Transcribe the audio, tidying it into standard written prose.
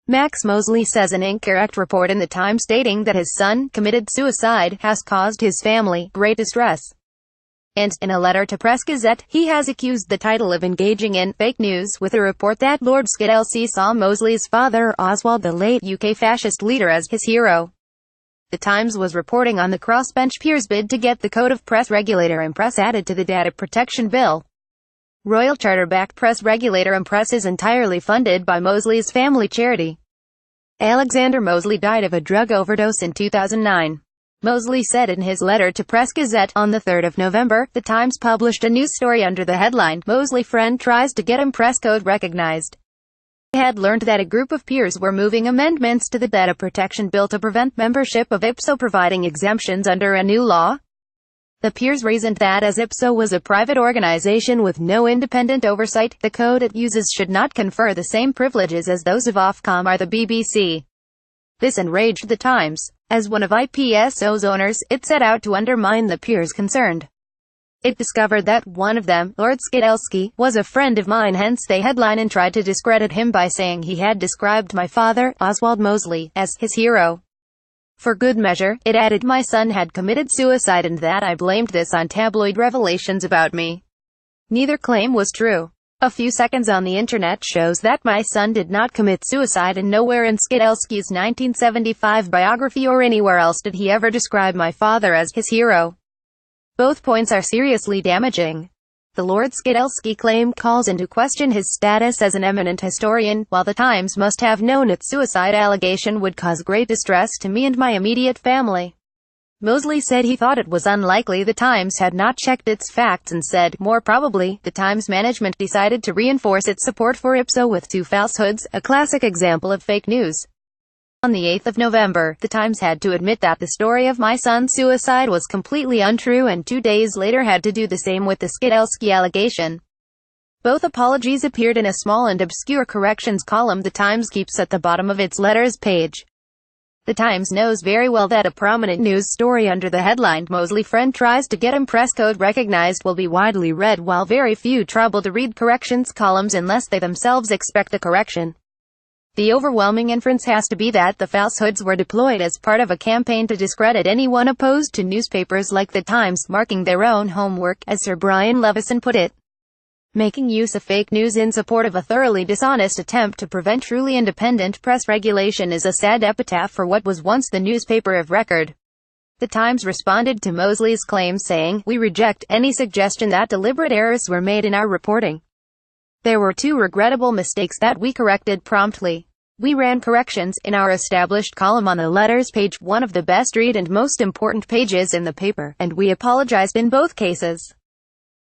Max Mosley says an incorrect report in the Times stating that his son committed suicide has caused his family great distress. And, in a letter to Press Gazette, he has accused the title of engaging in fake news with a report that Lord Skidelsy saw Mosley's father, Oswald, the late UK fascist leader, as his hero. The Times was reporting on the crossbench peers' bid to get the Code of Press Regulator and Press added to the Data Protection Bill. Royal Charterbacked Press Regulator and Press is entirely funded by Mosley's family charity. Alexander Mosley died of a drug overdose in 2009. Mosley said in his letter to Press Gazette, on the 3rd of November, the Times published a news story under the headline, "Mosley Friend Tries to Get Press Code Recognized." They had learned that a group of peers were moving amendments to the Data Protection Bill to prevent membership of IPSO providing exemptions under a new law. The peers reasoned that as IPSO was a private organization with no independent oversight, the code it uses should not confer the same privileges as those of Ofcom or the BBC. This enraged the Times. As one of IPSO's owners, it set out to undermine the peers concerned. It discovered that one of them, Lord Skidelsy, was a friend of mine, hence they headline and tried to discredit him by saying he had described my father, Oswald Mosley, as his hero. For good measure, it added my son had committed suicide and that I blamed this on tabloid revelations about me. Neither claim was true. A few seconds on the internet shows that my son did not commit suicide, and nowhere in Skidelsy's 1975 biography or anywhere else did he ever describe my father as his hero. Both points are seriously damaging. The Lord Skidelsy claim calls into question his status as an eminent historian, while the Times must have known its suicide allegation would cause great distress to me and my immediate family. Mosley said he thought it was unlikely the Times had not checked its facts and said, more probably, the Times management decided to reinforce its support for IPSO with two falsehoods, a classic example of fake news. On the 8th of November, the Times had to admit that the story of my son's suicide was completely untrue, and 2 days later had to do the same with the Skidelsy allegation. Both apologies appeared in a small and obscure corrections column the Times keeps at the bottom of its letters page. The Times knows very well that a prominent news story under the headline, "Mosley Friend Tries to Get Press Code Recognized," will be widely read, while very few trouble to read corrections columns unless they themselves expect a correction. The overwhelming inference has to be that the falsehoods were deployed as part of a campaign to discredit anyone opposed to newspapers like the Times, marking their own homework, as Sir Brian Levison put it. Making use of fake news in support of a thoroughly dishonest attempt to prevent truly independent press regulation is a sad epitaph for what was once the newspaper of record. The Times responded to Mosley's claims saying, "We reject any suggestion that deliberate errors were made in our reporting. There were two regrettable mistakes that we corrected promptly. We ran corrections in our established column on the letters page, one of the best read and most important pages in the paper, and we apologized in both cases."